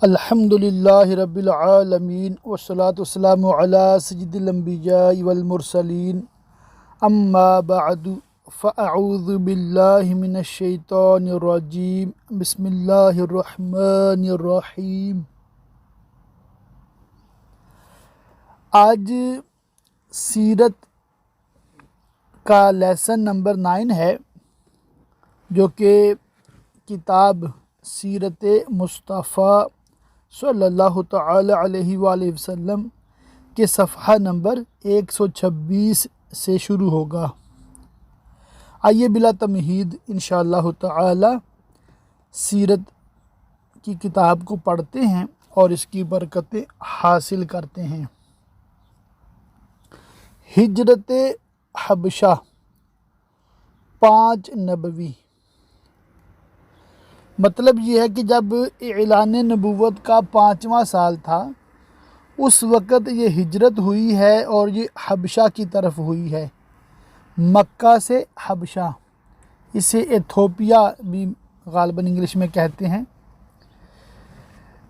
الحمد للہ رب العالمین والصلاة والسلام علی سید الانبیاء والمرسلین اما بعد فاعوذ باللہ من الشیطان الرجیم بسم اللہ الرحمن الرحیم۔ آج سیرت کا لیسن نمبر 9 ہے، جو کہ کتاب سیرت مصطفیٰ صلی اللہ تعالی علیہ وآلہ وسلم کے صفحہ نمبر 126 سے شروع ہوگا۔ آئیے بلا تمہید انشاءاللہ تعالی سیرت کی کتاب کو پڑھتے ہیں اور اس کی برکتیں حاصل کرتے ہیں۔ ہجرت حبشہ 5 نبوی، مطلب یہ ہے کہ جب اعلان نبوت کا 5واں سال تھا اس وقت یہ ہجرت ہوئی ہے، اور یہ حبشہ کی طرف ہوئی ہے، مکہ سے حبشہ، اسے ایتھوپیا بھی غالباً انگلش میں کہتے ہیں۔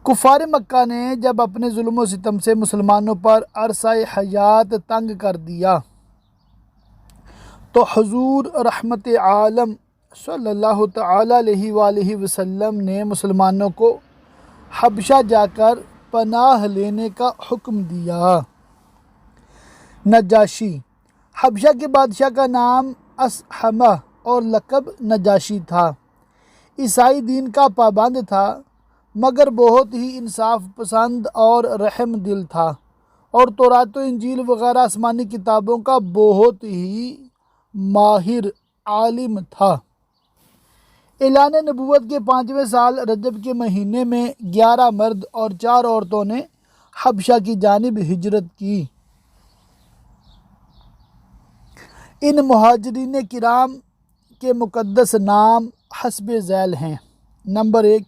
کفار مکہ نے جب اپنے ظلم و ستم سے مسلمانوں پر عرصہ حیات تنگ کر دیا تو حضور رحمت عالم صلی اللہ تعالی علیہ وآلہ وسلم نے مسلمانوں کو حبشہ جا کر پناہ لینے کا حکم دیا۔ نجاشی، حبشہ کے بادشاہ کا نام اسحمہ اور لقب نجاشی تھا۔ عیسائی دین کا پابند تھا، مگر بہت ہی انصاف پسند اور رحم دل تھا، اور تورات و انجیل وغیرہ آسمانی کتابوں کا بہت ہی ماہر عالم تھا۔ اعلان نبوت کے 5ویں سال رجب کے مہینے میں 11 مرد اور 4 عورتوں نے حبشہ کی جانب ہجرت کی۔ ان مہاجرین کرام کے مقدس نام حسب ذیل ہیں۔ نمبر 1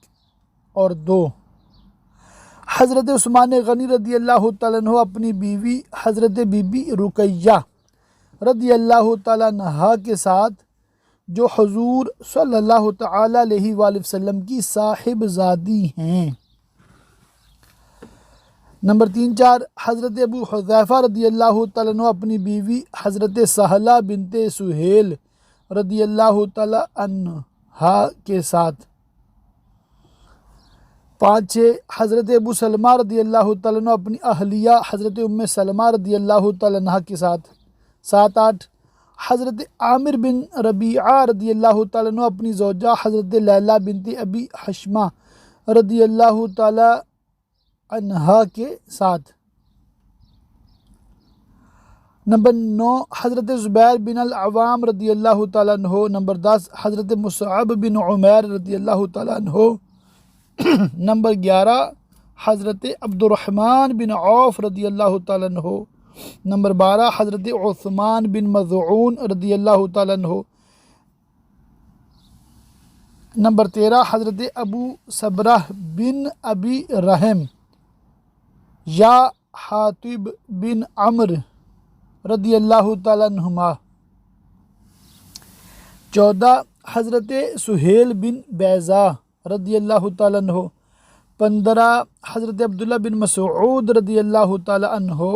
اور 2، حضرت عثمان غنی رضی اللہ تعالیٰ عنہ اپنی بیوی حضرت بی بی رقیہ رضی اللہ تعالیٰ عنہا کے ساتھ، جو حضور صلی اللہ تعالی علیہ وآلہ وسلم کی صاحب زادی ہیں۔ نمبر 3 4، حضرت ابو حذیفہ رضی اللہ تعالیٰ عنہ اپنی بیوی حضرت سہلہ بنت سہیل رضی اللہ تعالیٰ عنہا کے ساتھ۔ 5 6، حضرت ابو سلمہ رضی اللہ تعالیٰ عنہ اپنی اہلیہ حضرت ام سلمہ رضی اللہ تعالیٰ عنہا کے ساتھ۔ 7 8، حضرت عامر بن ربیعہ رضی اللہ تعالیٰ عنہ اپنی زوجہ حضرت لیلہ بنت ابی حشمہ رضی اللہ تعالیٰ عنہا کے ساتھ۔ نمبر 9، حضرت زبیر بن العوام رضی اللہ تعالیٰ عنہ۔ نمبر 10، حضرت مصعب بن عمیر رضی اللہ تعالیٰ عنہ۔ نمبر 11، حضرت عبد الرحمن بن عوف رضی اللہ تعالیٰ عنہ۔ نمبر 12، حضرت عثمان بن مظعون رضی اللہ تعالیٰ عنہ۔ نمبر 13، حضرت ابو صبرہ بن ابی رحم یا حاطب بن عمر رضی اللہ تعالیٰ عنہما۔ 14، حضرت سہیل بن بیضہ رضی اللہ تعالیٰ عنہ۔ 15، حضرت عبداللہ بن مسعود رضی اللہ تعالیٰ عنہ۔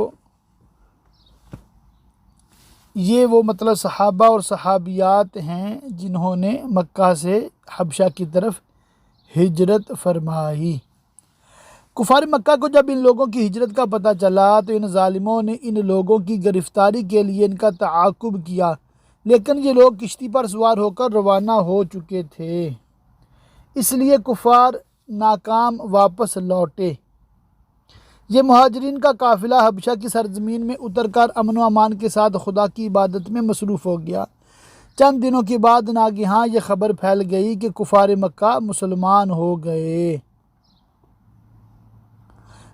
یہ وہ مطلب صحابہ اور صحابیات ہیں جنہوں نے مکہ سے حبشہ کی طرف ہجرت فرمائی۔ کفار مکہ کو جب ان لوگوں کی ہجرت کا پتہ چلا تو ان ظالموں نے ان لوگوں کی گرفتاری کے لیے ان کا تعاقب کیا، لیکن یہ لوگ کشتی پر سوار ہو کر روانہ ہو چکے تھے، اس لیے کفار ناکام واپس لوٹے۔ یہ مہاجرین کا قافلہ حبشہ کی سرزمین میں اتر کر امن و امان کے ساتھ خدا کی عبادت میں مصروف ہو گیا۔ چند دنوں کے بعد ناگہاں یہ خبر پھیل گئی کہ کفار مکہ مسلمان ہو گئے۔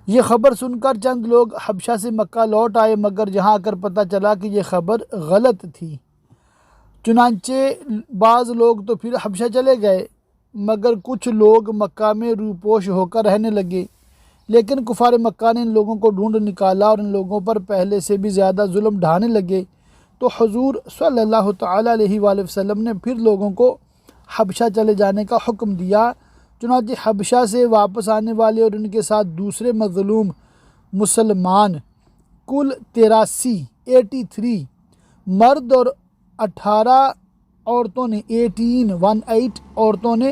یہ خبر سن کر چند لوگ حبشہ سے مکہ لوٹ آئے، مگر یہاں آ کر پتہ چلا کہ یہ خبر غلط تھی۔ چنانچہ بعض لوگ تو پھر حبشہ چلے گئے، مگر کچھ لوگ مکہ میں روپوش ہو کر رہنے لگے۔ لیکن کفار مکہ نے ان لوگوں کو ڈھونڈ نکالا اور ان لوگوں پر پہلے سے بھی زیادہ ظلم ڈھانے لگے، تو حضور صلی اللہ تعالی علیہ وآلہ وسلم نے پھر لوگوں کو حبشہ چلے جانے کا حکم دیا، چنانچہ حبشہ سے واپس آنے والے اور ان کے ساتھ دوسرے مظلوم مسلمان کل 83 مرد اور 18 عورتوں نے 18 عورتوں نے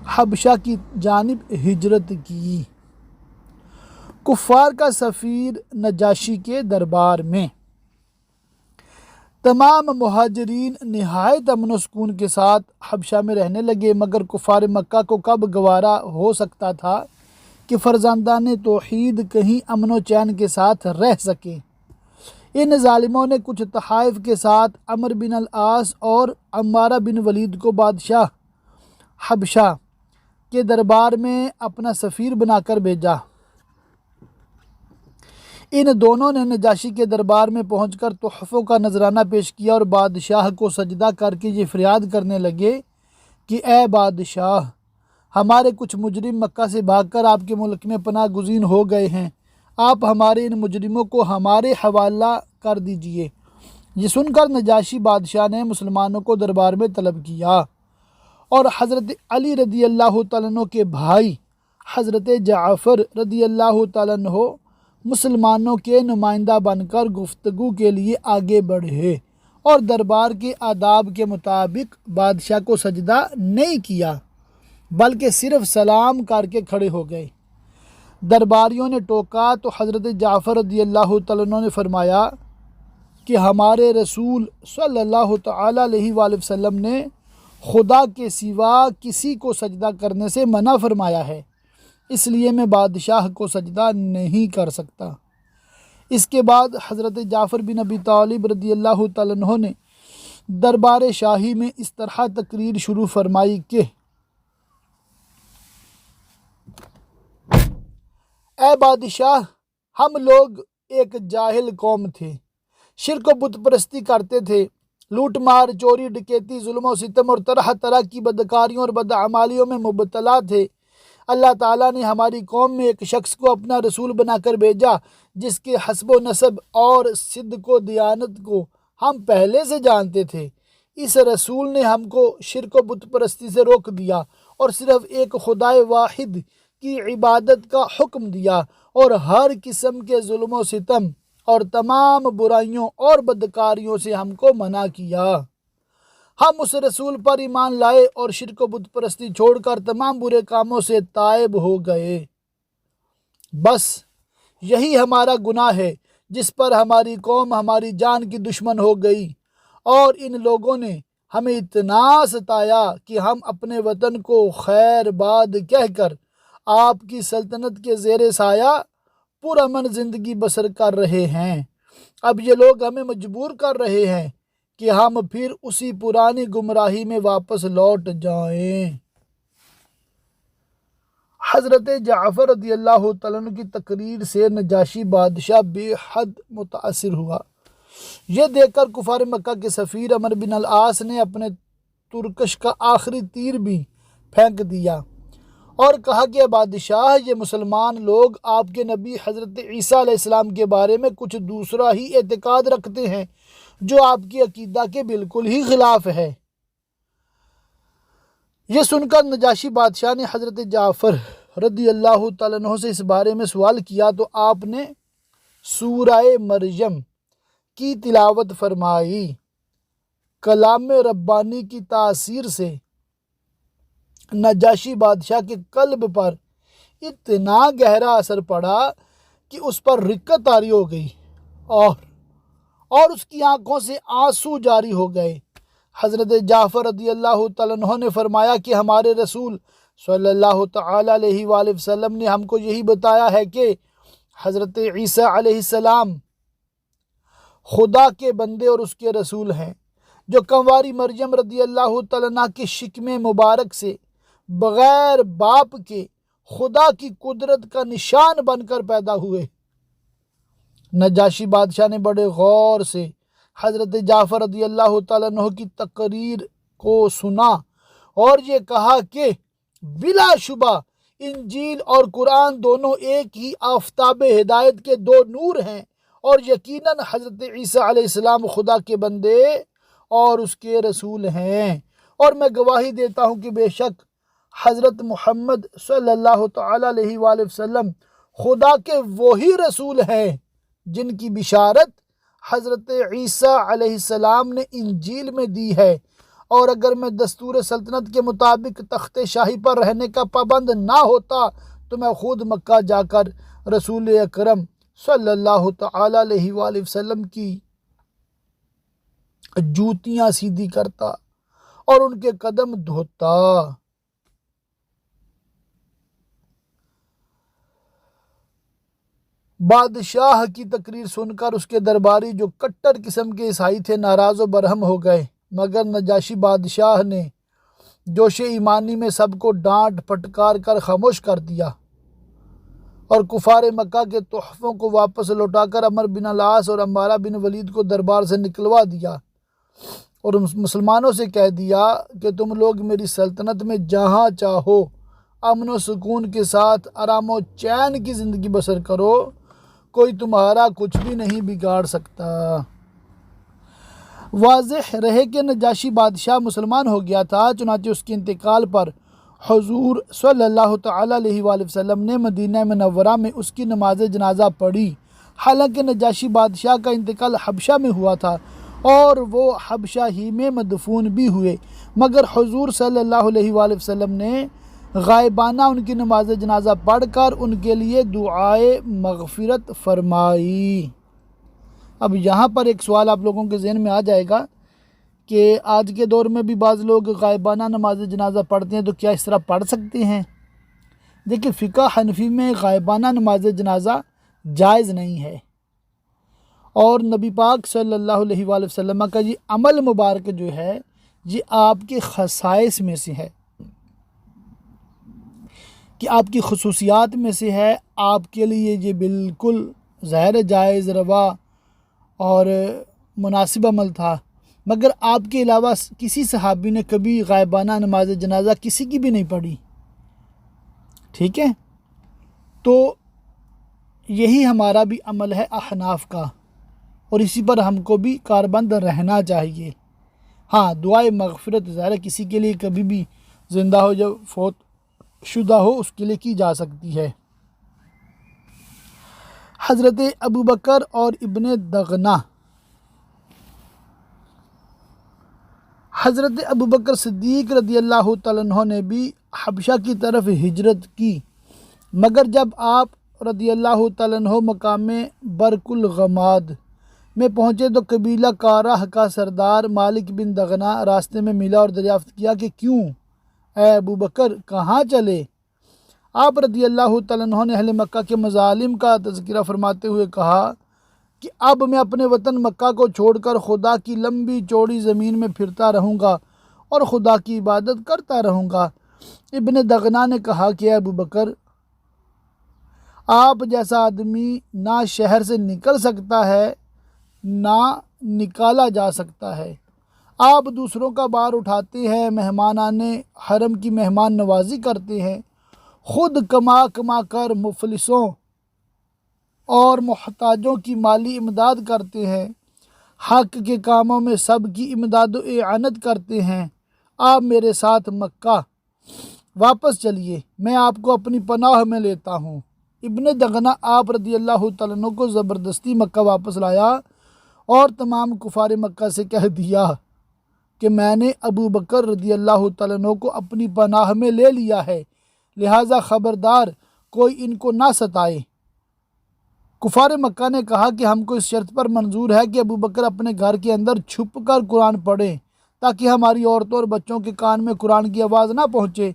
حبشہ کی جانب ہجرت کی۔ کفار کا سفیر نجاشی کے دربار میں۔ تمام مہاجرین نہایت امن و سکون کے ساتھ حبشہ میں رہنے لگے، مگر کفار مکہ کو کب گوارا ہو سکتا تھا کہ فرزندان توحید کہیں امن و چین کے ساتھ رہ سکیں۔ ان ظالموں نے کچھ تحائف کے ساتھ عمرو بن العاص اور عمارہ بن ولید کو بادشاہ حبشہ کے دربار میں اپنا سفیر بنا کر بھیجا۔ ان دونوں نے نجاشی کے دربار میں پہنچ کر تحفوں کا نذرانہ پیش کیا اور بادشاہ کو سجدہ کر کے یہ فریاد کرنے لگے کہ اے بادشاہ، ہمارے کچھ مجرم مکہ سے بھاگ کر آپ کے ملک میں پناہ گزین ہو گئے ہیں، آپ ہمارے ان مجرموں کو ہمارے حوالہ کر دیجئے۔ یہ سن کر نجاشی بادشاہ نے مسلمانوں کو دربار میں طلب کیا اور حضرت علی رضی اللہ تعالیٰ عنہ کے بھائی حضرت جعفر رضی اللہ تعالیٰ عنہ مسلمانوں کے نمائندہ بن کر گفتگو کے لیے آگے بڑھے اور دربار کے آداب کے مطابق بادشاہ کو سجدہ نہیں کیا بلکہ صرف سلام کر کے کھڑے ہو گئے۔ درباریوں نے ٹوکا تو حضرت جعفر رضی اللہ تعالیٰ عنہ نے فرمایا کہ ہمارے رسول صلی اللہ تعالیٰ علیہ وآلہ وسلم نے خدا کے سوا کسی کو سجدہ کرنے سے منع فرمایا ہے، اس لیے میں بادشاہ کو سجدہ نہیں کر سکتا۔ اس کے بعد حضرت جعفر بن ابی طالب رضی اللہ تعالیٰ عنہ نے دربار شاہی میں اس طرح تقریر شروع فرمائی کہ اے بادشاہ، ہم لوگ ایک جاہل قوم تھے، شرک و بت پرستی کرتے تھے، لوٹ مار، چوری، ڈکیتی، ظلم و ستم اور طرح طرح کی بدکاریوں اور بدعمالیوں میں مبتلا تھے۔ اللہ تعالیٰ نے ہماری قوم میں ایک شخص کو اپنا رسول بنا کر بھیجا جس کے حسب و نسب اور صدق و دیانت کو ہم پہلے سے جانتے تھے۔ اس رسول نے ہم کو شرک و بت پرستی سے روک دیا اور صرف ایک خدائے واحد کی عبادت کا حکم دیا اور ہر قسم کے ظلم و ستم اور تمام برائیوں اور بدکاریوں سے ہم کو منع کیا۔ ہم اس رسول پر ایمان لائے اور شرک و بت پرستی چھوڑ کر تمام برے کاموں سے تائب ہو گئے۔ بس یہی ہمارا گناہ ہے جس پر ہماری قوم ہماری جان کی دشمن ہو گئی، اور ان لوگوں نے ہمیں اتنا ستایا کہ ہم اپنے وطن کو خیر باد کہہ کر آپ کی سلطنت کے زیر سایہ پرامن زندگی بسر کر رہے ہیں۔ اب یہ لوگ ہمیں مجبور کر رہے ہیں کہ ہم پھر اسی پرانی گمراہی میں واپس لوٹ جائیں۔ حضرت جعفر رضی اللہ تعالیٰ عنہ کی تقریر سے نجاشی بادشاہ بے حد متاثر ہوا۔ یہ دیکھ کر کفار مکہ کے سفیر عمرو بن العاص نے اپنے ترکش کا آخری تیر بھی پھینک دیا اور کہا کہ بادشاہ، یہ مسلمان لوگ آپ کے نبی حضرت عیسیٰ علیہ السلام کے بارے میں کچھ دوسرا ہی اعتقاد رکھتے ہیں جو آپ کی عقیدہ کے بالکل ہی خلاف ہے۔ یہ سن کر نجاشی بادشاہ نے حضرت جعفر رضی اللہ تعالیٰ عنہ سے اس بارے میں سوال کیا تو آپ نے سورہ مریم کی تلاوت فرمائی۔ کلام ربانی کی تاثیر سے نجاشی بادشاہ کے قلب پر اتنا گہرا اثر پڑا کہ اس پر رقت طاری ہو گئی اور اس کی آنکھوں سے آنسو جاری ہو گئے۔ حضرت جعفر رضی اللہ تعالیٰ عنہ نے فرمایا کہ ہمارے رسول صلی اللہ تعالیٰ علیہ وآلہ وسلم نے ہم کو یہی بتایا ہے کہ حضرت عیسیٰ علیہ السلام خدا کے بندے اور اس کے رسول ہیں، جو کنواری مریم رضی اللہ تعالیٰ عنہ کے شکم مبارک سے بغیر باپ کے خدا کی قدرت کا نشان بن کر پیدا ہوئے۔ نجاشی بادشاہ نے بڑے غور سے حضرت جعفر رضی اللہ تعالیٰ عنہ کی تقریر کو سنا اور یہ کہا کہ بلا شبہ انجیل اور قرآن دونوں ایک ہی آفتاب ہدایت کے دو نور ہیں، اور یقیناً حضرت عیسیٰ علیہ السلام خدا کے بندے اور اس کے رسول ہیں، اور میں گواہی دیتا ہوں کہ بے شک حضرت محمد صلی اللہ تعالی علیہ وآلہ وسلم خدا کے وہی رسول ہیں جن کی بشارت حضرت عیسیٰ علیہ السلام نے انجیل میں دی ہے، اور اگر میں دستور سلطنت کے مطابق تخت شاہی پر رہنے کا پابند نہ ہوتا تو میں خود مکہ جا کر رسول اکرم صلی اللہ تعالی علیہ وآلہ وسلم کی جوتیاں سیدھی کرتا اور ان کے قدم دھوتا۔ بادشاہ کی تقریر سن کر اس کے درباری جو کٹر قسم کے عیسائی تھے ناراض و برہم ہو گئے، مگر نجاشی بادشاہ نے جوش ایمانی میں سب کو ڈانٹ پھٹکار کر خاموش کر دیا اور کفار مکہ کے تحفوں کو واپس لوٹا کر عمرو بن العاص اور عمارہ بن ولید کو دربار سے نکلوا دیا اور مسلمانوں سے کہہ دیا کہ تم لوگ میری سلطنت میں جہاں چاہو امن و سکون کے ساتھ آرام و چین کی زندگی بسر کرو، کوئی تمہارا کچھ بھی نہیں بگاڑ سکتا۔ واضح رہے کہ نجاشی بادشاہ مسلمان ہو گیا تھا، چنانچہ اس کے انتقال پر حضور صلی اللہ تعالی علیہ وآلہ وسلم نے مدینہ منورہ میں اس کی نماز جنازہ پڑھی۔ حالانکہ نجاشی بادشاہ کا انتقال حبشہ میں ہوا تھا اور وہ حبشہ ہی میں مدفون بھی ہوئے، مگر حضور صلی اللہ علیہ وآلہ وسلم نے غائبانہ ان کی نماز جنازہ پڑھ کر ان کے لیے دعائے مغفرت فرمائی۔ اب یہاں پر ایک سوال آپ لوگوں کے ذہن میں آ جائے گا کہ آج کے دور میں بھی بعض لوگ غائبانہ نماز جنازہ پڑھتے ہیں، تو کیا اس طرح پڑھ سکتے ہیں؟ دیکھیں، فقہ حنفی میں غائبانہ نماز جنازہ جائز نہیں ہے، اور نبی پاک صلی اللہ علیہ وآلہ وسلم کا یہ عمل مبارک جو ہے یہ آپ کے خصائص میں سے ہے، کہ آپ کی خصوصیات میں سے ہے۔ آپ کے لیے یہ بالکل ظاہر جائز، روا اور مناسب عمل تھا، مگر آپ کے علاوہ کسی صحابی نے کبھی غائبانہ نماز جنازہ کسی کی بھی نہیں پڑھی، ٹھیک ہے؟ تو یہی ہمارا بھی عمل ہے احناف کا، اور اسی پر ہم کو بھی کاربند رہنا چاہیے۔ ہاں، دعائے مغفرت ظاہر کسی کے لیے کبھی بھی زندہ ہو جو فوت شدہ ہو اس کے لیے کی جا سکتی ہے۔ حضرت ابوبکر اور ابن دغنہ۔ حضرت ابوبکر صدیق رضی اللہ تعالیٰ عنہ نے بھی حبشہ کی طرف ہجرت کی، مگر جب آپ رضی اللہ تعالیٰ عنہ مقام برق الغماد میں پہنچے تو قبیلہ کارہ کا سردار مالک بن دغنہ راستے میں ملا اور دریافت کیا کہ کیوں اے ابوبکر کہاں چلے؟ آپ رضی اللہ تعالیٰ عنہ نے اہل مکہ کے مظالم کا تذکرہ فرماتے ہوئے کہا کہ اب میں اپنے وطن مکہ کو چھوڑ کر خدا کی لمبی چوڑی زمین میں پھرتا رہوں گا اور خدا کی عبادت کرتا رہوں گا۔ ابن دغنہ نے کہا کہ اے ابوبکر، آپ جیسا آدمی نہ شہر سے نکل سکتا ہے نہ نکالا جا سکتا ہے، آپ دوسروں کا بار اٹھاتے ہیں، مہمانان حرم کی مہمان نوازی کرتے ہیں، خود کما کما کر مفلسوں اور محتاجوں کی مالی امداد کرتے ہیں، حق کے کاموں میں سب کی امداد و اعانت کرتے ہیں۔ آپ میرے ساتھ مکہ واپس چلیے، میں آپ کو اپنی پناہ میں لیتا ہوں۔ ابن دغنہ آپ رضی اللہ تعالیٰ عنہ کو زبردستی مکہ واپس لایا اور تمام کفار مکہ سے کہہ دیا کہ میں نے ابو بکر رضی اللہ تعالیٰ عنہ کو اپنی پناہ میں لے لیا ہے، لہٰذا خبردار کوئی ان کو نہ ستائے۔ کفار مکہ نے کہا کہ ہم کو اس شرط پر منظور ہے کہ ابو بکر اپنے گھر کے اندر چھپ کر قرآن پڑھیں تاکہ ہماری عورتوں اور بچوں کے کان میں قرآن کی آواز نہ پہنچے۔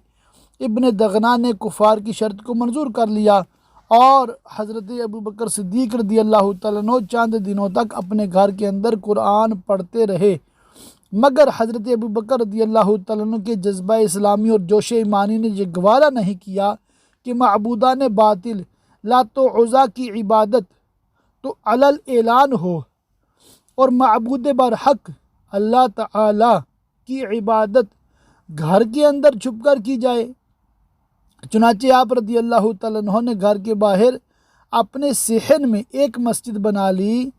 ابن دغنہ نے کفار کی شرط کو منظور کر لیا اور حضرت ابو بکر صدیق رضی اللہ تعالیٰ عنہ چند دنوں تک اپنے گھر کے اندر قرآن پڑھتے رہے، مگر حضرت ابو بکر رضی اللہ تعالیٰ عنہ کے جذبہ اسلامی اور جوش ایمانی نے یہ گوارا نہیں کیا کہ معبودان باطل لات و عزیٰ کی عبادت تو علل اعلان ہو اور معبود برحق اللہ تعالی کی عبادت گھر کے اندر چھپ کر کی جائے۔ چنانچہ آپ رضی اللہ تعالیٰ عنہ نے گھر کے باہر اپنے صحن میں ایک مسجد بنا لی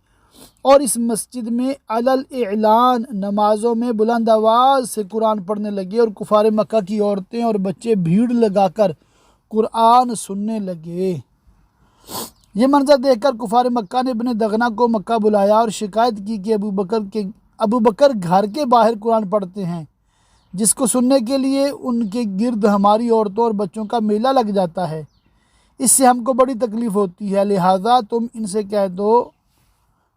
اور اس مسجد میں علل اعلان نمازوں میں بلند آواز سے قرآن پڑھنے لگے، اور کفار مکہ کی عورتیں اور بچے بھیڑ لگا کر قرآن سننے لگے۔ یہ منظر دیکھ کر کفار مکہ نے ابن دغنہ کو مکہ بلایا اور شکایت کی کہ ابو بکر گھر کے باہر قرآن پڑھتے ہیں، جس کو سننے کے لیے ان کے گرد ہماری عورتوں اور بچوں کا میلہ لگ جاتا ہے۔ اس سے ہم کو بڑی تکلیف ہوتی ہے، لہٰذا تم ان سے کہہ دو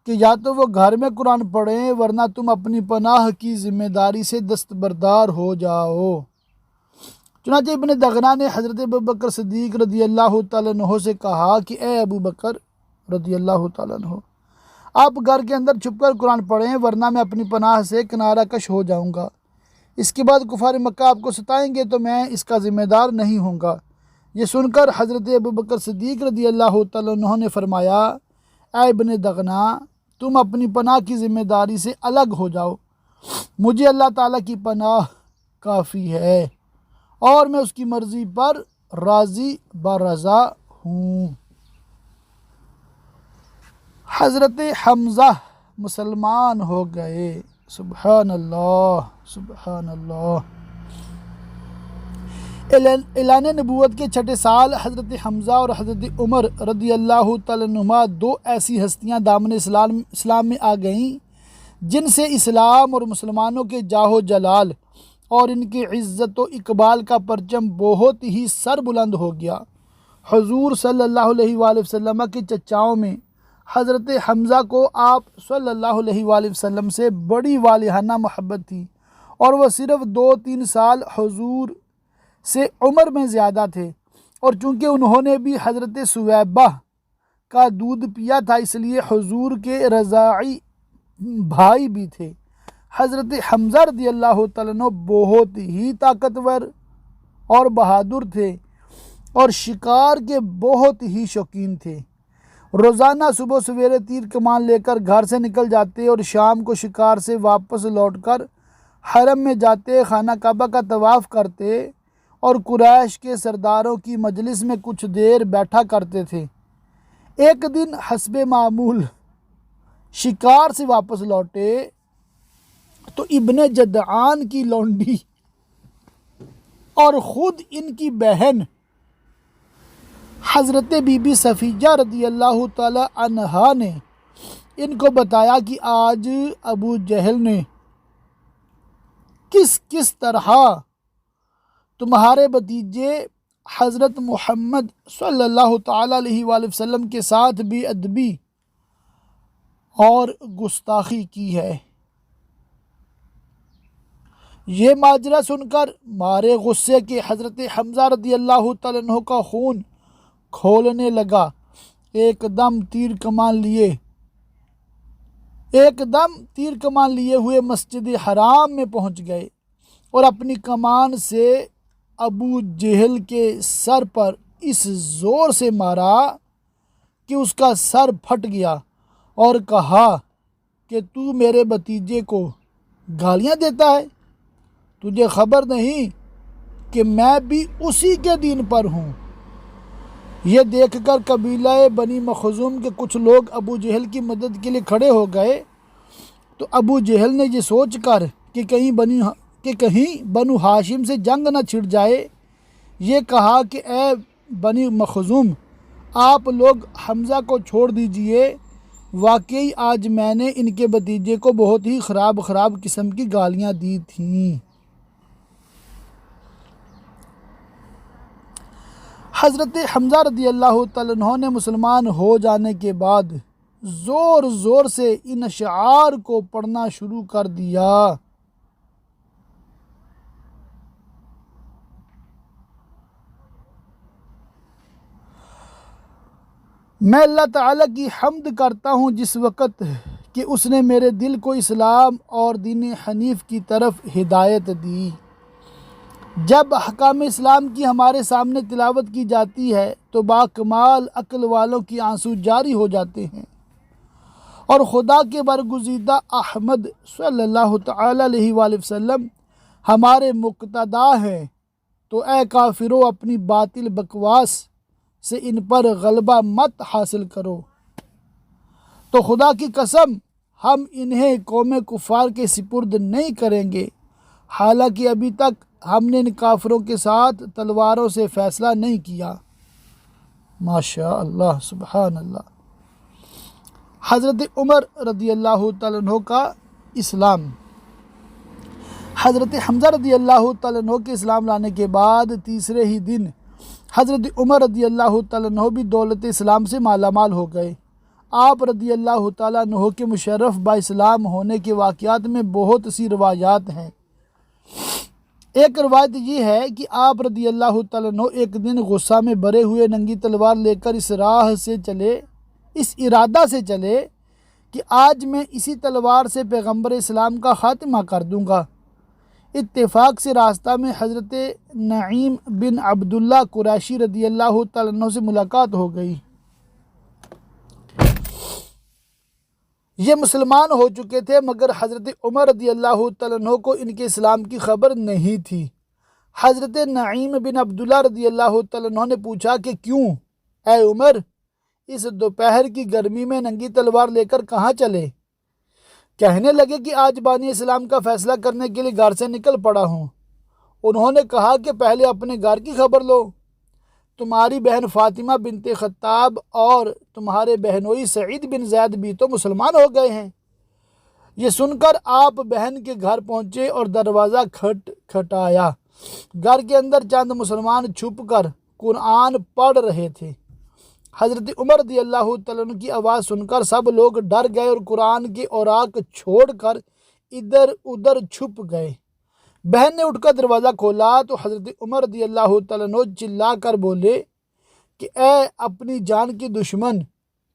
کہ یا تو وہ گھر میں قرآن پڑھیں، ورنہ تم اپنی پناہ کی ذمہ داری سے دستبردار ہو جاؤ۔ چنانچہ ابن دغنہ نے حضرت ابوبکر صدیق رضی اللہ تعالیٰ عنہ سے کہا کہ اے ابو بکر رضی اللہ تعالیٰ عنہ، آپ گھر کے اندر چھپ کر قرآن پڑھیں، ورنہ میں اپنی پناہ سے کنارہ کش ہو جاؤں گا۔ اس کے بعد کفار مکہ آپ کو ستائیں گے تو میں اس کا ذمہ دار نہیں ہوں گا۔ یہ سن کر حضرت ابوبکر صدیق رضی اللہ تعالیٰ عنہ نے فرمایا، اے ابن دغنہ، تم اپنی پناہ کی ذمہ داری سے الگ ہو جاؤ، مجھے اللہ تعالیٰ کی پناہ کافی ہے اور میں اس کی مرضی پر راضی برضا ہوں۔ حضرت حمزہ مسلمان ہو گئے، سبحان اللہ سبحان اللہ۔ اعلان نبوت کے چھٹے سال حضرت حمزہ اور حضرت عمر رضی اللہ تعالیٰ عنہما دو ایسی ہستیاں دامن اسلام میں آ گئیں جن سے اسلام اور مسلمانوں کے جاہ و جلال اور ان کی عزت و اقبال کا پرچم بہت ہی سر بلند ہو گیا۔ حضور صلی اللہ علیہ وآلہ وسلم کے چچاؤں میں حضرت حمزہ کو آپ صلی اللہ علیہ وآلہ وسلم سے بڑی والہانہ محبت تھی، اور وہ صرف 2-3 سال حضور سے عمر میں زیادہ تھے، اور چونکہ انہوں نے بھی حضرت سویبہ کا دودھ پیا تھا اس لیے حضور کے رضاعی بھائی بھی تھے۔ حضرت حمزہ رضی اللہ تعالیٰ عنہ بہت ہی طاقتور اور بہادر تھے اور شکار کے بہت ہی شوقین تھے۔ روزانہ صبح سویرے تیر کمان لے کر گھر سے نکل جاتے اور شام کو شکار سے واپس لوٹ کر حرم میں جاتے، خانہ کعبہ کا طواف کرتے اور قریش کے سرداروں کی مجلس میں کچھ دیر بیٹھا کرتے تھے۔ ایک دن حسب معمول شکار سے واپس لوٹے تو ابن جدعان کی لونڈی اور خود ان کی بہن حضرت بی بی صفیہ رضی اللہ تعالی عنہا نے ان کو بتایا کہ آج ابو جہل نے کس طرح تمہارے بھتیجے حضرت محمد صلی اللہ تعالی علیہ وآلہ وسلم کے ساتھ بے ادبی اور گستاخی کی ہے۔ یہ ماجرا سن کر مارے غصے کے حضرت حمزہ رضی اللہ تعالیٰ عنہ کا خون کھولنے لگا۔ ایک دم تیر کمان لیے ہوئے مسجد حرام میں پہنچ گئے اور اپنی کمان سے ابو جہل کے سر پر اس زور سے مارا کہ اس کا سر پھٹ گیا، اور کہا کہ تو میرے بھتیجے کو گالیاں دیتا ہے، تجھے خبر نہیں کہ میں بھی اسی کے دین پر ہوں۔ یہ دیکھ کر قبیلہ بنی مخزوم کے کچھ لوگ ابو جہل کی مدد کے لیے کھڑے ہو گئے، تو ابو جہل نے یہ سوچ کر کہ کہیں بنو ہاشم سے جنگ نہ چھڑ جائے، یہ کہا کہ اے بنی مخزوم، آپ لوگ حمزہ کو چھوڑ دیجئے، واقعی آج میں نے ان کے بھتیجے کو بہت ہی خراب قسم کی گالیاں دی تھیں۔ حضرت حمزہ رضی اللہ تعالیٰ عنہ نے مسلمان ہو جانے کے بعد زور سے ان اشعار کو پڑھنا شروع کر دیا۔ میں اللہ تعالیٰ کی حمد کرتا ہوں جس وقت کہ اس نے میرے دل کو اسلام اور دین حنیف کی طرف ہدایت دی۔ جب احکام اسلام کی ہمارے سامنے تلاوت کی جاتی ہے تو باکمال عقل والوں کی آنسو جاری ہو جاتے ہیں، اور خدا کے برگزیدہ احمد صلی اللہ تعالی علیہ وآلہ وسلم ہمارے مقتدا ہیں، تو اے کافرو اپنی باطل بکواس سے ان پر غلبہ مت حاصل کرو۔ تو خدا کی قسم ہم انہیں قوم کفار کے سپرد نہیں کریں گے، حالانکہ ابھی تک ہم نے ان کافروں کے ساتھ تلواروں سے فیصلہ نہیں کیا۔ ماشاء اللہ، سبحان اللہ۔ حضرت عمر رضی اللہ تعالیٰ عنہ کا اسلام۔ حضرت حمزہ رضی اللہ تعالیٰ عنہ کے اسلام لانے کے بعد تیسرے ہی دن حضرت عمر رضی اللہ تعالیٰ عنہ بھی دولت اسلام سے مالا مال ہو گئے۔ آپ رضی اللہ تعالیٰ عنہ کے مشرف با اسلام ہونے کے واقعات میں بہت سی روایات ہیں۔ ایک روایت یہ ہے کہ آپ رضی اللہ تعالیٰ عنہ ایک دن غصہ میں بھرے ہوئے ننگی تلوار لے کر اس ارادہ سے چلے کہ آج میں اسی تلوار سے پیغمبر اسلام کا خاتمہ کر دوں گا۔ اتفاق سے راستہ میں حضرت نعیم بن عبداللہ قریشی رضی اللہ تعالیٰ عنہ سے ملاقات ہو گئی۔ یہ مسلمان ہو چکے تھے، مگر حضرت عمر رضی اللہ تعالیٰ عنہ کو ان کے اسلام کی خبر نہیں تھی۔ حضرت نعیم بن عبداللہ رضی اللہ تعالیٰ عنہ نے پوچھا کہ کیوں اے عمر، اس دوپہر کی گرمی میں ننگی تلوار لے کر کہاں چلے؟ کہنے لگے کہ آج بانی اسلام کا فیصلہ کرنے کے لیے گھر سے نکل پڑا ہوں۔ انہوں نے کہا کہ پہلے اپنے گھر کی خبر لو، تمہاری بہن فاطمہ بنت خطاب اور تمہارے بہنوئی سعید بن زید بھی تو مسلمان ہو گئے ہیں۔ یہ سن کر آپ بہن کے گھر پہنچے اور دروازہ کھٹکھٹایا۔ گھر کے اندر چند مسلمان چھپ کر قرآن پڑھ رہے تھے۔ حضرت عمر رضی اللہ تعالیٰ عنہ کی آواز سن کر سب لوگ ڈر گئے اور قرآن کے اوراق چھوڑ کر ادھر ادھر چھپ گئے۔ بہن نے اٹھ کر دروازہ کھولا تو حضرت عمر رضی اللہ تعالیٰ عنہ چلا کر بولے کہ اے اپنی جان کی دشمن،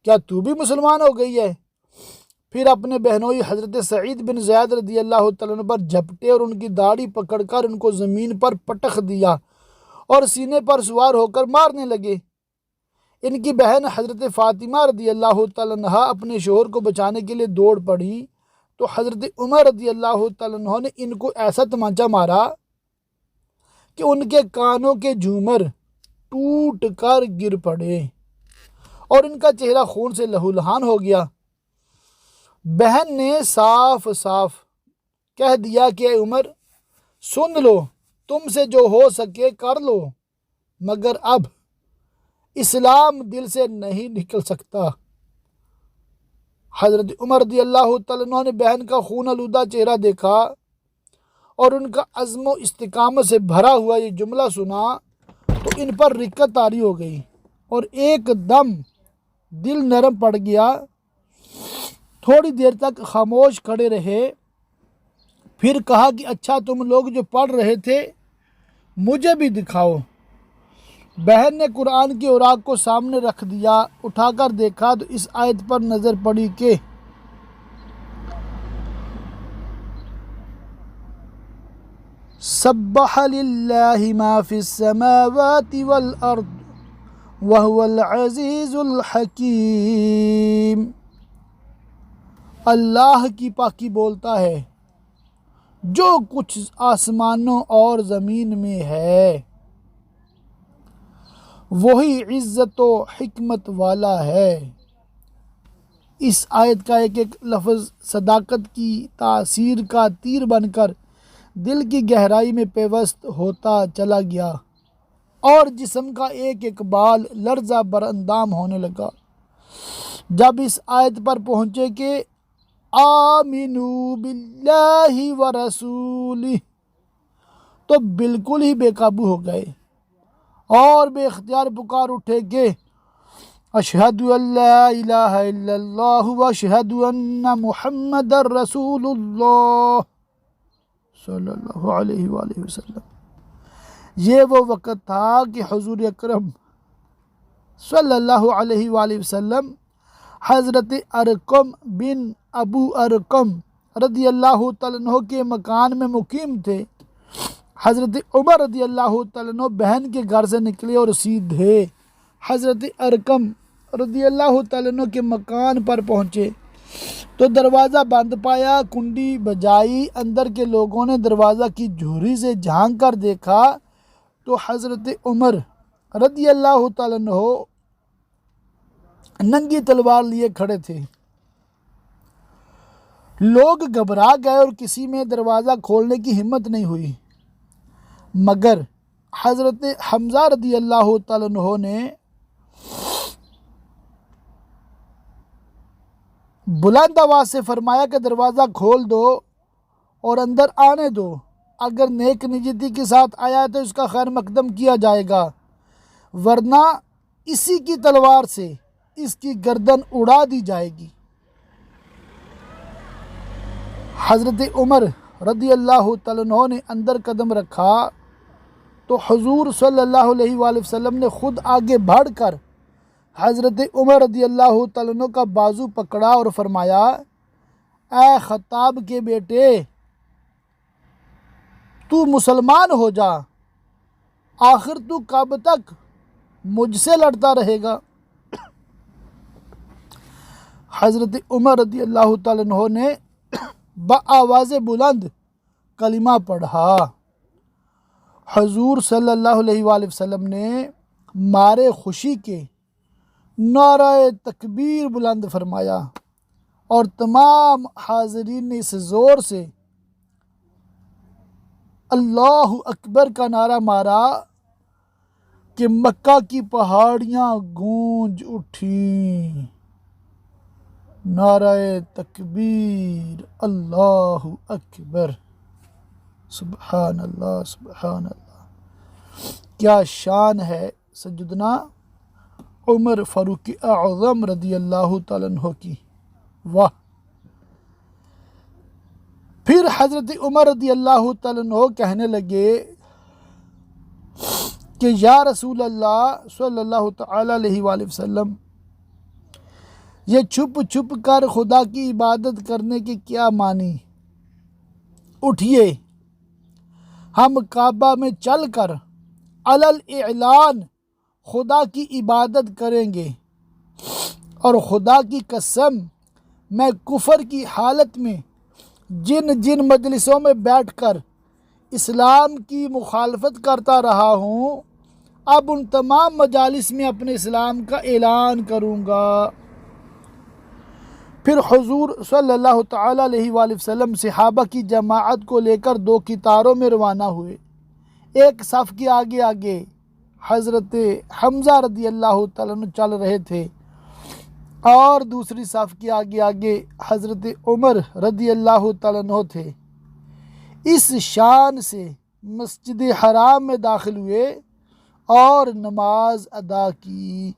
کیا تو بھی مسلمان ہو گئی ہے؟ پھر اپنے بہنوئی حضرت سعید بن زید رضی اللہ تعالیٰ عنہ پر جھپٹے اور ان کی داڑھی پکڑ کر ان کو زمین پر پٹخ دیا اور سینے پر سوار ہو کر مارنے لگے۔ ان کی بہن حضرت فاطمہ رضی اللہ تعالیٰ عنہ اپنے شوہر کو بچانے کے لیے دوڑ پڑی تو حضرت عمر رضی اللہ تعالیٰ عنہ نے ان کو ایسا تمانچہ مارا کہ ان کے کانوں کے جھومر ٹوٹ کر گر پڑے اور ان کا چہرہ خون سے لہولہان ہو گیا۔ بہن نے صاف صاف کہہ دیا کہ اے عمر، سن لو، تم سے جو ہو سکے کر لو، مگر اب اسلام دل سے نہیں نکل سکتا۔ حضرت عمر رضی اللہ تعالیٰ عنہ نے بہن کا خون آلودہ چہرہ دیکھا اور ان کا عزم و استقامت سے بھرا ہوا یہ جملہ سنا تو ان پر رقت طاری ہو گئی اور ایک دم دل نرم پڑ گیا۔ تھوڑی دیر تک خاموش کھڑے رہے، پھر کہا کہ اچھا تم لوگ جو پڑھ رہے تھے مجھے بھی دکھاؤ۔ بہن نے قرآن کے اوراق کو سامنے رکھ دیا، اٹھا کر دیکھا تو اس آیت پر نظر پڑی کہ سبح للہ ما فی السماوات والارض وہو العزیز الحکیم۔ اللہ کی پاکی بولتا ہے جو کچھ آسمانوں اور زمین میں ہے، وہی عزت و حکمت والا ہے۔ اس آیت کا ایک ایک لفظ صداقت کی تاثیر کا تیر بن کر دل کی گہرائی میں پیوست ہوتا چلا گیا اور جسم کا ایک ایک بال لرزہ بر اندام ہونے لگا۔ جب اس آیت پر پہنچے کہ آمنو باللہ ورسولہ تو بالکل ہی بے قابو ہو گئے اور بے اختیار پکار اٹھے کہ اشہد ان لا الہ الا اللہ واشہد ان محمد رسول اللہ صلی اللہ علیہ وآلہ وسلم۔ یہ وہ وقت تھا کہ حضور اکرم صلی اللہ علیہ وآلہ وسلم حضرت ارقم بن ابو ارقم رضی اللہ تعالیٰ عنہ کے مکان میں مقیم تھے۔ حضرت عمر رضی اللہ تعالیٰ عنہ بہن کے گھر سے نکلے اور سیدھے حضرت ارقم رضی اللہ تعالیٰ عنہ کے مکان پر پہنچے تو دروازہ بند پایا، کنڈی بجائی، اندر کے لوگوں نے دروازہ کی جھوری سے جھانک کر دیکھا تو حضرت عمر رضی اللہ تعالیٰ عنہ ننگی تلوار لیے کھڑے تھے۔ لوگ گھبرا گئے اور کسی میں دروازہ کھولنے کی ہمت نہیں ہوئی، مگر حضرت حمزہ رضی اللہ تعالیٰ عنہ نے بلند آواز سے فرمایا کہ دروازہ کھول دو اور اندر آنے دو، اگر نیک نیتی کے ساتھ آیا ہے تو اس کا خیر مقدم کیا جائے گا، ورنہ اسی کی تلوار سے اس کی گردن اڑا دی جائے گی۔ حضرت عمر رضی اللہ تعالیٰ عنہ نے اندر قدم رکھا تو حضور صلی اللہ علیہ وآلہ وسلم نے خود آگے بڑھ کر حضرت عمر رضی اللہ تعالیٰ عنہ کا بازو پکڑا اور فرمایا، اے خطاب کے بیٹے، تو مسلمان ہو جا، آخر تو کب تک مجھ سے لڑتا رہے گا؟ حضرت عمر رضی اللہ تعالیٰ عنہ نے بآواز بلند کلمہ پڑھا۔ حضور صلی اللہ علیہ وآلہ وسلم نے مارے خوشی کے نعرہ تکبیر بلند فرمایا اور تمام حاضرین نے اس زور سے اللہ اکبر کا نعرہ مارا کہ مکہ کی پہاڑیاں گونج اٹھیں۔ نعرہ تکبیر، اللہ اکبر، سبحان اللہ سبحان اللہ۔ کیا شان ہے سیدنا عمر فاروق اعظم رضی اللہ تعالیٰ عنہ کی، واہ۔ پھر حضرت عمر رضی اللہ تعالیٰ عنہ کہنے لگے کہ یا رسول اللہ صلی اللہ تعالیٰ علیہ وآلہ وسلم، یہ چھپ چھپ کر خدا کی عبادت کرنے کے کیا معنی؟ اٹھیے، ہم کعبہ میں چل کر علل اعلان خدا کی عبادت کریں گے، اور خدا کی قسم میں کفر کی حالت میں جن مجلسوں میں بیٹھ کر اسلام کی مخالفت کرتا رہا ہوں، اب ان تمام مجالس میں اپنے اسلام کا اعلان کروں گا۔ پھر حضور صلی اللہ تعالیٰ علیہ وآلہ وسلم صحابہ کی جماعت کو لے کر 2 قطاروں میں روانہ ہوئے۔ ایک صف کے آگے آگے حضرت حمزہ رضی اللہ تعالیٰ عنہ چل رہے تھے اور دوسری صف کے آگے آگے حضرت عمر رضی اللہ تعالیٰ عنہ تھے۔ اس شان سے مسجد حرام میں داخل ہوئے اور نماز ادا کی،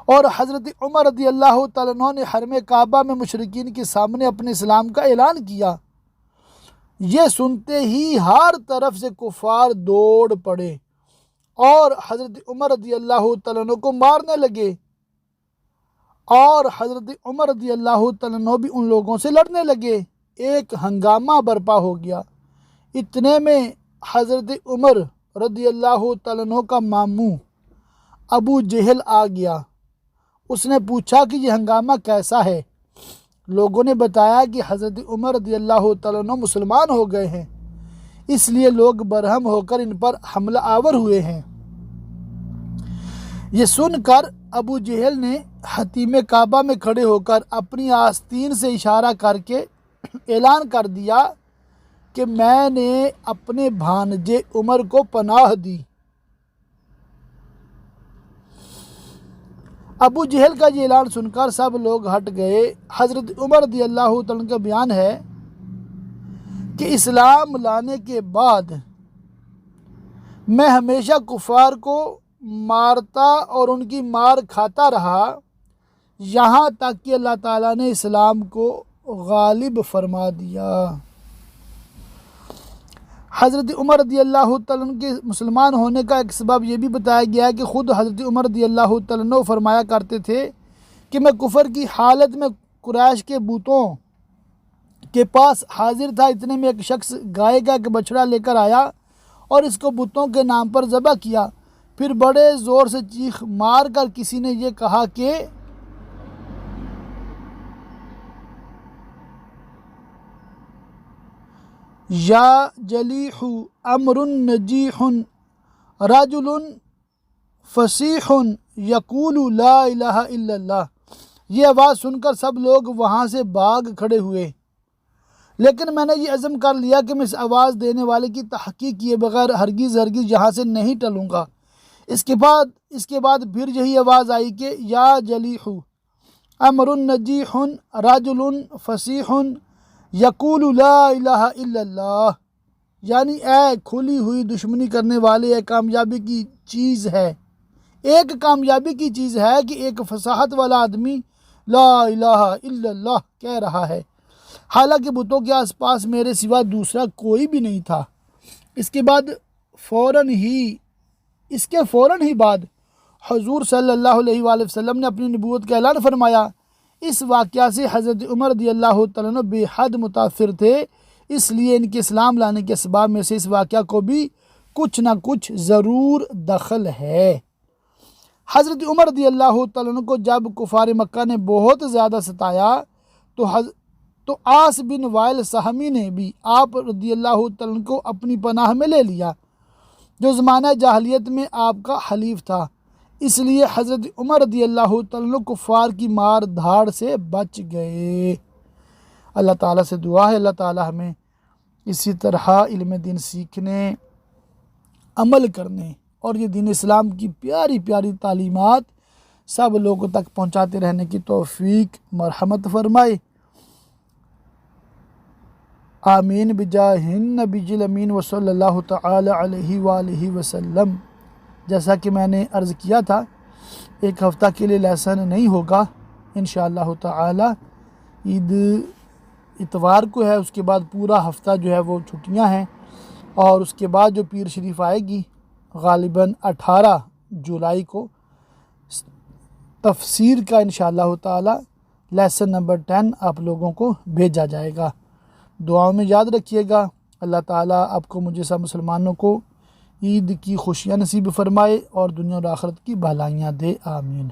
اور حضرت عمر رضی اللہ تعالیٰ عنہ نے حرم کعبہ میں مشرکین کے سامنے اپنے اسلام کا اعلان کیا۔ یہ سنتے ہی ہر طرف سے کفار دوڑ پڑے اور حضرت عمر رضی اللہ تعالیٰ عنہ کو مارنے لگے، اور حضرت عمر رضی اللہ تعالیٰ عنہ بھی ان لوگوں سے لڑنے لگے۔ ایک ہنگامہ برپا ہو گیا۔ اتنے میں حضرت عمر رضی اللہ تعالیٰ عنہ کا ماموں ابو جہل آ گیا۔ اس نے پوچھا کہ یہ ہنگامہ کیسا ہے؟ لوگوں نے بتایا کہ حضرت عمر رضی اللہ تعالیٰ عنہ مسلمان ہو گئے ہیں، اس لیے لوگ برہم ہو کر ان پر حملہ آور ہوئے ہیں۔ یہ سن کر ابو جہل نے حتیم کعبہ میں کھڑے ہو کر اپنی آستین سے اشارہ کر کے اعلان کر دیا کہ میں نے اپنے بھانجے عمر کو پناہ دی۔ ابو جہل کا یہ اعلان سن کر سب لوگ ہٹ گئے۔ حضرت عمر رضی اللہ تعالیٰ عنہ کا بیان ہے کہ اسلام لانے کے بعد میں ہمیشہ کفار کو مارتا اور ان کی مار کھاتا رہا، یہاں تک کہ اللہ تعالیٰ نے اسلام کو غالب فرما دیا۔ حضرت عمر رضی اللہ تعالیٰ عنہ کے مسلمان ہونے کا ایک سبب یہ بھی بتایا گیا ہے کہ خود حضرت عمر رضی اللہ تعالیٰ عنہ فرمایا کرتے تھے کہ میں کفر کی حالت میں قریش کے بتوں کے پاس حاضر تھا، اتنے میں ایک شخص گائے کا ایک بچڑا لے کر آیا اور اس کو بتوں کے نام پر ذبح کیا۔ پھر بڑے زور سے چیخ مار کر کسی نے یہ کہا کہ یا جلیح امر نجیح رجل فصیح یقول لا الہ الا اللہ، یہ آواز سن کر سب لوگ وہاں سے بھاگ کھڑے ہوئے، لیکن میں نے یہ عزم کر لیا کہ میں اس آواز دینے والے کی تحقیق کیے بغیر ہرگز یہاں سے نہیں ٹلوں گا۔ اس کے بعد پھر یہی آواز آئی کہ یا جلیح امر نجیح رجل فصیح یقول لا الہ الا اللہ، یعنی اے کھلی ہوئی دشمنی کرنے والے، ایک کامیابی کی چیز ہے کہ ایک فصاحت والا آدمی لا الہ الا اللہ کہہ رہا ہے، حالانکہ بتوں کے آس پاس میرے سوا دوسرا کوئی بھی نہیں تھا۔ اس کے فوراً ہی بعد حضور صلی اللہ علیہ وآلہ وسلم نے اپنی نبوت کا اعلان فرمایا۔ اس واقعہ سے حضرت عمر رضی اللہ تعالیٰ عنہ بے حد متاثر تھے، اس لیے ان کے اسلام لانے کے اسباب میں سے اس واقعہ کو بھی کچھ نہ کچھ ضرور دخل ہے۔ حضرت عمر رضی اللہ تعالیٰ عنہ کو جب کفار مکہ نے بہت زیادہ ستایا تو عاص بن وائل سہمی نے بھی آپ رضی اللہ تعالیٰ عنہ کو اپنی پناہ میں لے لیا، جو زمانہ جاہلیت میں آپ کا حلیف تھا۔ اس لیے حضرت عمر رضی اللہ تعالیٰ عنہ کفار کی مار دھاڑ سے بچ گئے۔ اللہ تعالیٰ سے دعا ہے اللہ تعالیٰ ہمیں اسی طرح علم دین سیکھنے، عمل کرنے اور یہ دین اسلام کی پیاری پیاری تعلیمات سب لوگوں تک پہنچاتے رہنے کی توفیق مرحمت فرمائے۔ آمین بجاہ النبی الامین وصلی اللہ تعالی علیہ وآلہ وسلم۔ جیسا کہ میں نے عرض کیا تھا، ایک ہفتہ کے لیے لیسن نہیں ہوگا انشاءاللہ تعالی۔ عید اتوار کو ہے، اس کے بعد پورا ہفتہ جو ہے وہ چھٹیاں ہیں، اور اس کے بعد جو پیر شریف آئے گی غالباً 18 جولائی کو تفسیر کا انشاءاللہ تعالی لیسن نمبر 10 آپ لوگوں کو بھیجا جائے گا۔ دعاؤں میں یاد رکھیے گا۔ اللہ تعالیٰ آپ کو مجھے سب مسلمانوں کو عید کی خوشیاں نصیب فرمائے اور دنیا اور آخرت کی بھلائیاں دے، آمین۔